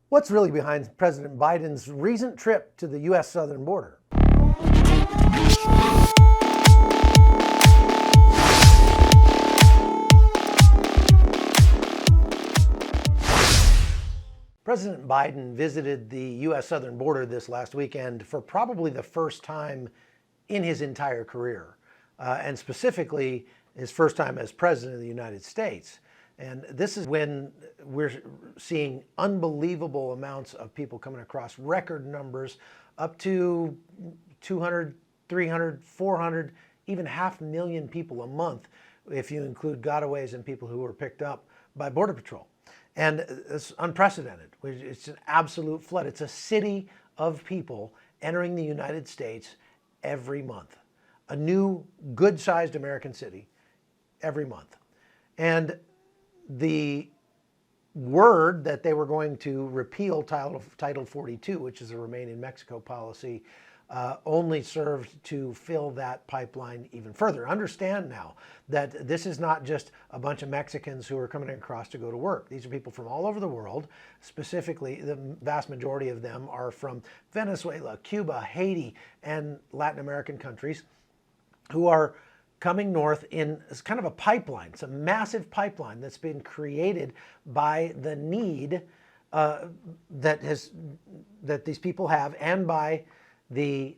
What's really behind President Biden's recent trip to the U.S. southern border? President Biden visited the U.S. southern border this last weekend for probably the first time in his entire career, and specifically his first time as president of the United States. And this is when we're seeing unbelievable amounts of people coming across, record numbers, up to 200, 300, 400, even 500,000 people a month, if you include gotaways and people who were picked up by Border Patrol. And it's unprecedented. It's an absolute flood. It's a city of people entering the United States every month. A new, good-sized American city every month. And the word that they were going to repeal Title 42, which is a Remain in Mexico policy, only served to fill that pipeline even further. Understand now that this is not just a bunch of Mexicans who are coming across to go to work. These are people from all over the world. Specifically, the vast majority of them are from Venezuela, Cuba, Haiti, and Latin American countries who are coming north in kind of a pipeline. It's a massive pipeline that's been created by the need that these people have, and by the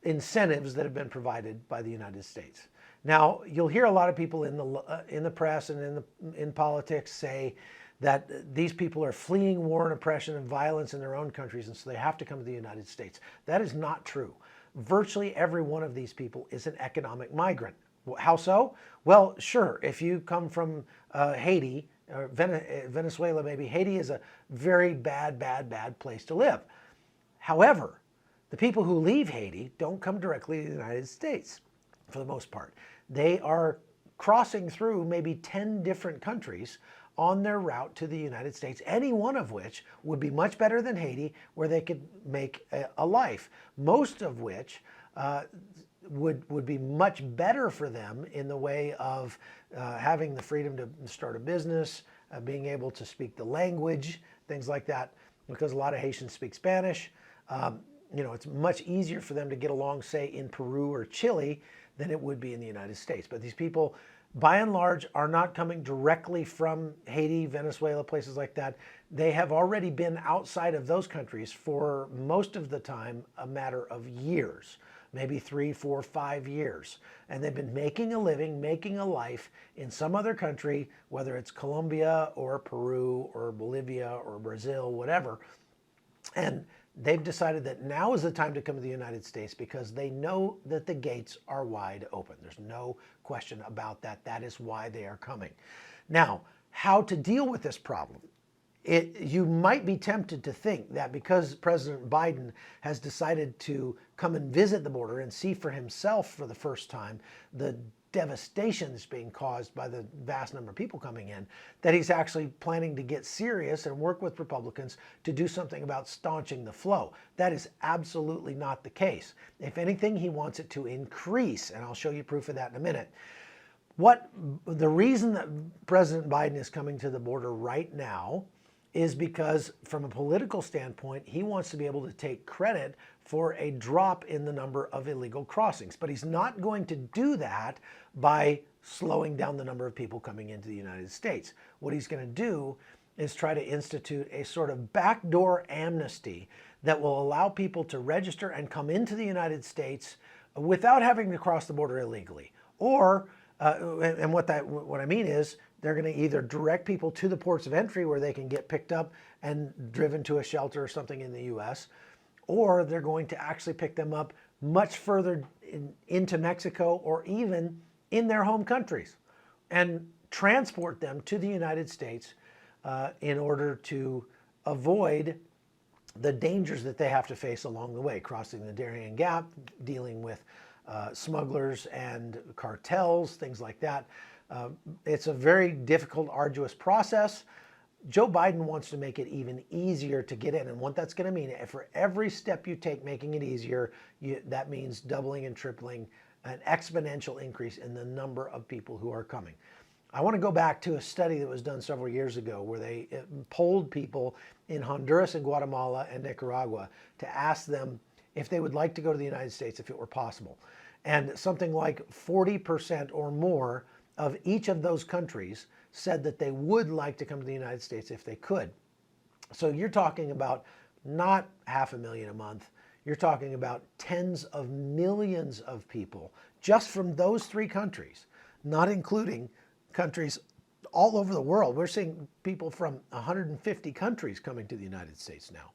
incentives that have been provided by the United States. Now, you'll hear a lot of people in the press and in politics say that these people are fleeing war and oppression and violence in their own countries, and so they have to come to the United States. That is not true. Virtually every one of these people is an economic migrant. How so? Well, sure, if you come from Haiti, or Venezuela maybe, Haiti is a very bad place to live. However, the people who leave Haiti don't come directly to the United States, for the most part. They are crossing through maybe 10 different countries on their route to the United States, any one of which would be much better than Haiti, where they could make a life, most of which would be much better for them in the way of having the freedom to start a business, being able to speak the language, things like that, because a lot of Haitians speak Spanish. It's much easier for them to get along, say, in Peru or Chile than it would be in the United States. But these people, by and large, are not coming directly from Haiti, Venezuela, places like that. They have already been outside of those countries for most of the time a matter of years, maybe 3, 4, 5 years. And they've been making a living, making a life in some other country, whether it's Colombia or Peru or Bolivia or Brazil, whatever. And they've decided that now is the time to come to the United States because they know that the gates are wide open. There's no question about that. That is why they are coming. Now, how to deal with this problem? You might be tempted to think that because President Biden has decided to come and visit the border and see for himself for the first time the devastation that's being caused by the vast number of people coming in, that he's actually planning to get serious and work with Republicans to do something about staunching the flow. That is absolutely not the case. If anything, he wants it to increase, and I'll show you proof of that in a minute. The reason that President Biden is coming to the border right now is because, from a political standpoint, he wants to be able to take credit for a drop in the number of illegal crossings. But he's not going to do that by slowing down the number of people coming into the United States. What he's going to do is try to institute a sort of backdoor amnesty that will allow people to register and come into the United States without having to cross the border illegally. Or, and what I mean is, they're going to either direct people to the ports of entry where they can get picked up and driven to a shelter or something in the U.S., or they're going to actually pick them up much further into Mexico or even in their home countries and transport them to the United States in order to avoid the dangers that they have to face along the way, crossing the Darien Gap, dealing with smugglers and cartels, things like that. It's a very difficult, arduous process. Joe Biden wants to make it even easier to get in. And what that's going to mean, for every step you take making it easier, that means doubling and tripling, an exponential increase in the number of people who are coming. I want to go back to a study that was done several years ago where they polled people in Honduras and Guatemala and Nicaragua to ask them if they would like to go to the United States if it were possible. And something like 40% or more of each of those countries said that they would like to come to the United States if they could. So you're talking about not 500,000 a month, you're talking about tens of millions of people just from those three countries, not including countries all over the world. We're seeing people from 150 countries coming to the United States now.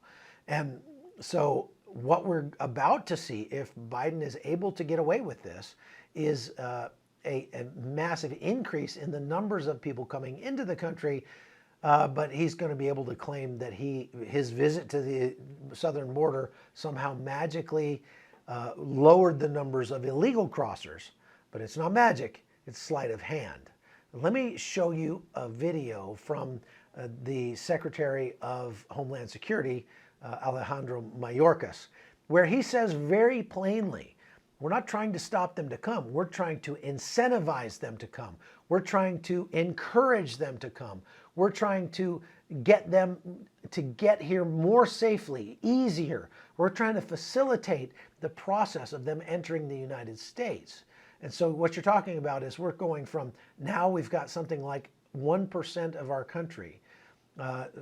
And so what we're about to see, if Biden is able to get away with this, is a massive increase in the numbers of people coming into the country. But he's going to be able to claim that his visit to the southern border somehow magically lowered the numbers of illegal crossers. But it's not magic, it's sleight of hand. Let me show you a video from the Secretary of Homeland Security, Alejandro Mayorkas, where he says very plainly, we're not trying to stop them to come. We're trying to incentivize them to come. We're trying to encourage them to come. We're trying to get them to get here more safely, easier. We're trying to facilitate the process of them entering the United States. And so what you're talking about is we're going from, now we've got something like 1% of our country,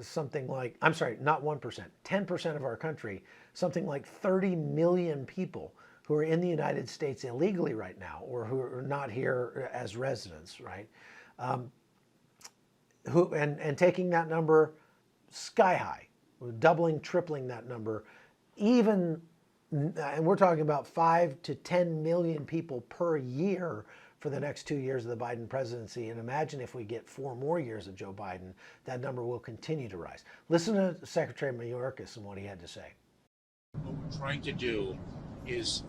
something like, I'm sorry, not 1%, 10% of our country, something like 30 million people who are in the United States illegally right now, or who are not here as residents, right? And taking that number sky high, doubling, tripling that number, even, and we're talking about 5 to 10 million people per year for the next 2 years of the Biden presidency. And imagine if we get 4 more years of Joe Biden, that number will continue to rise. Listen to Secretary Mayorkas and what he had to say. What we're trying to do is,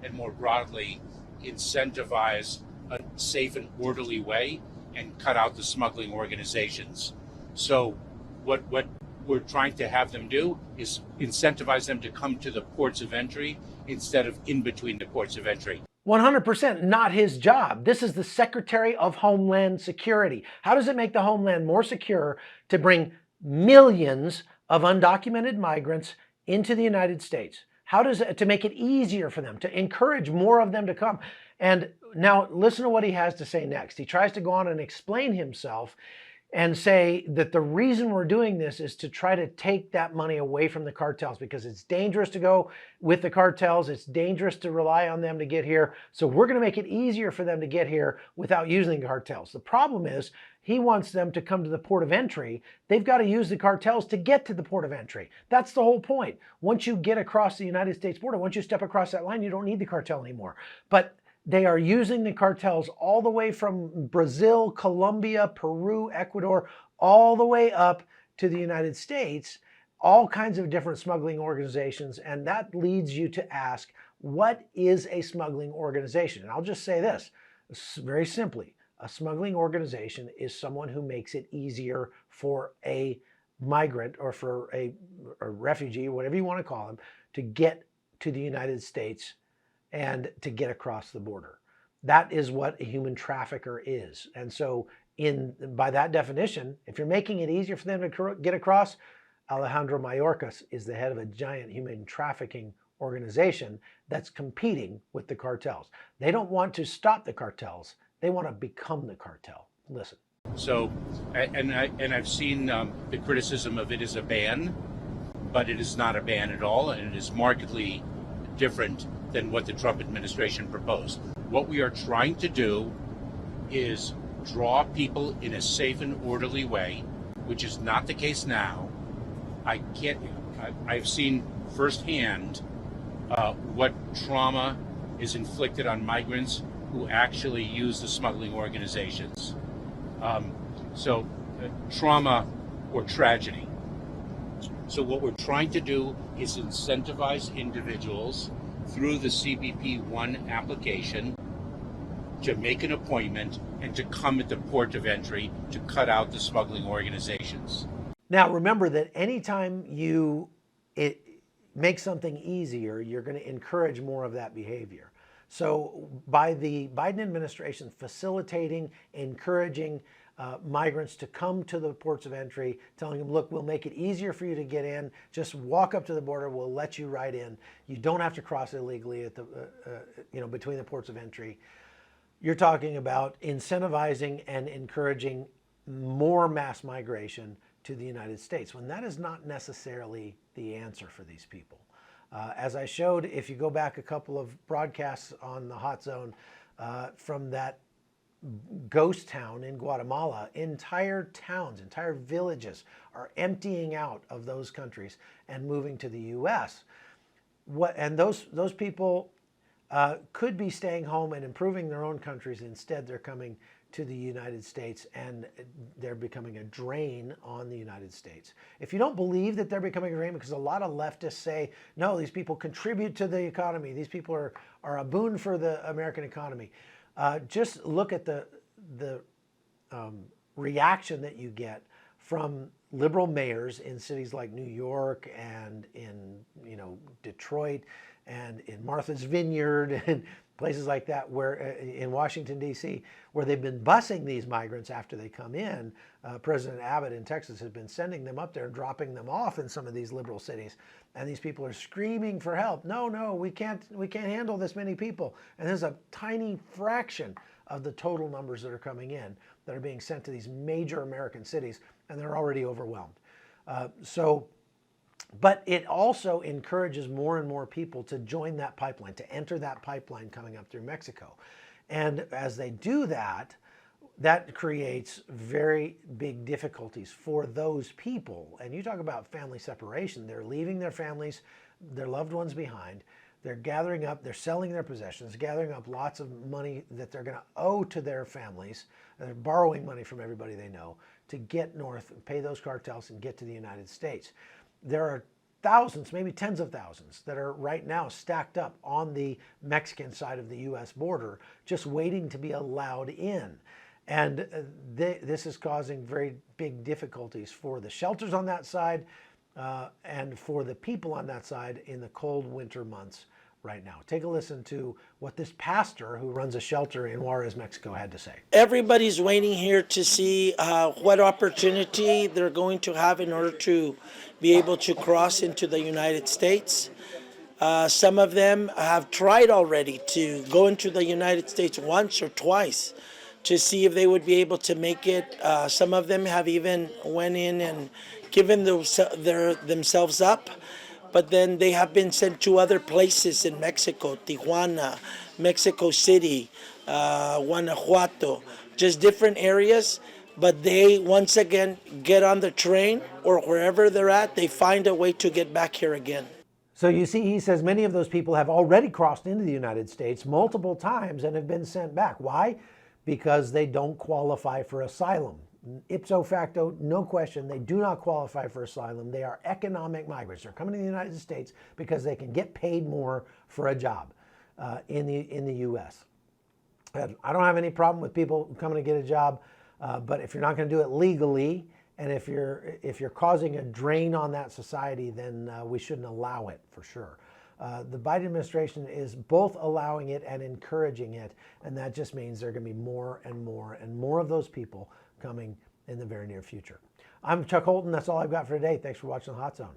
and more broadly, incentivize a safe and orderly way and cut out the smuggling organizations. So what we're trying to have them do is incentivize them to come to the ports of entry instead of in between the ports of entry. 100% not his job. This is the Secretary of Homeland Security. How does it make the Homeland more secure to bring millions of undocumented migrants into the United States? How does it, to make it easier for them, to encourage more of them to come? And now listen to what he has to say next. He tries to go on and explain himself and say that the reason we're doing this is to try to take that money away from the cartels, because it's dangerous to go with the cartels. It's dangerous to rely on them to get here. So we're going to make it easier for them to get here without using the cartels. The problem is he wants them to come to the port of entry. They've got to use the cartels to get to the port of entry. That's the whole point. Once you get across the United States border, once you step across that line, you don't need the cartel anymore. But they are using the cartels all the way from Brazil, Colombia, Peru, Ecuador, all the way up to the United States, all kinds of different smuggling organizations. And that leads you to ask, what is a smuggling organization? And I'll just say this very simply. A smuggling organization is someone who makes it easier for a migrant or for a refugee, whatever you want to call them, to get to the United States and to get across the border. That is what a human trafficker is. And so by that definition, if you're making it easier for them to get across, Alejandro Mayorkas is the head of a giant human trafficking organization that's competing with the cartels. They don't want to stop the cartels. They want to become the cartel. Listen. So, and I've seen the criticism of it as a ban, but it is not a ban at all, and it is markedly different than what the Trump administration proposed. What we are trying to do is draw people in a safe and orderly way, which is not the case now. I've seen firsthand what trauma is inflicted on migrants who actually use the smuggling organizations. Trauma or tragedy. So what we're trying to do is incentivize individuals through the CBP-1 application to make an appointment and to come at the port of entry to cut out the smuggling organizations. Now remember that anytime you make something easier, you're going to encourage more of that behavior. So by the Biden administration facilitating, encouraging migrants to come to the ports of entry, telling them, look, we'll make it easier for you to get in. Just walk up to the border. We'll let you right in. You don't have to cross illegally at the, between the ports of entry. You're talking about incentivizing and encouraging more mass migration to the United States, when that is not necessarily the answer for these people. As I showed, if you go back a couple of broadcasts on the Hot Zone from that ghost town in Guatemala, entire towns, entire villages are emptying out of those countries and moving to the U.S. And those people could be staying home and improving their own countries. Instead, they're coming to the United States, and they're becoming a drain on the United States. If you don't believe that they're becoming a drain, because a lot of leftists say, no, these people contribute to the economy, these people are a boon for the American economy. Just look at the reaction that you get from liberal mayors in cities like New York and in Detroit and in Martha's Vineyard and places like that, where in Washington, D.C., where they've been busing these migrants after they come in. President Abbott in Texas has been sending them up there and dropping them off in some of these liberal cities. And these people are screaming for help. No, we can't handle this many people. And there's a tiny fraction of the total numbers that are coming in that are being sent to these major American cities, and they're already overwhelmed. But it also encourages more and more people to join that pipeline, to enter that pipeline coming up through Mexico. And as they do that, that creates very big difficulties for those people. And you talk about family separation. They're leaving their families, their loved ones behind. They're gathering up, they're selling their possessions, gathering up lots of money that they're going to owe to their families. They're borrowing money from everybody they know to get north, pay those cartels, and get to the United States. There are thousands, maybe tens of thousands, that are right now stacked up on the Mexican side of the U.S. border, just waiting to be allowed in. And this is causing very big difficulties for the shelters on that side and for the people on that side in the cold winter months right now. Take a listen to what this pastor who runs a shelter in Juarez, Mexico, had to say. Everybody's waiting here to see what opportunity they're going to have in order to be able to cross into the United States. Some of them have tried already to go into the United States once or twice to see if they would be able to make it. Some of them have even went in and given themselves up, but then they have been sent to other places in Mexico, Tijuana, Mexico City, Guanajuato, just different areas. But they, once again, get on the train or wherever they're at, they find a way to get back here again. So you see, he says many of those people have already crossed into the United States multiple times and have been sent back. Why? Because they don't qualify for asylum. Ipso facto, no question, they do not qualify for asylum. They are economic migrants. They're coming to the United States because they can get paid more for a job in the U.S. And I don't have any problem with people coming to get a job, but if you're not going to do it legally, and if you're causing a drain on that society, then we shouldn't allow it, for sure. The Biden administration is both allowing it and encouraging it, and that just means there are going to be more and more and more of those people coming in the very near future. I'm Chuck Holton. That's all I've got for today. Thanks for watching The Hot Zone.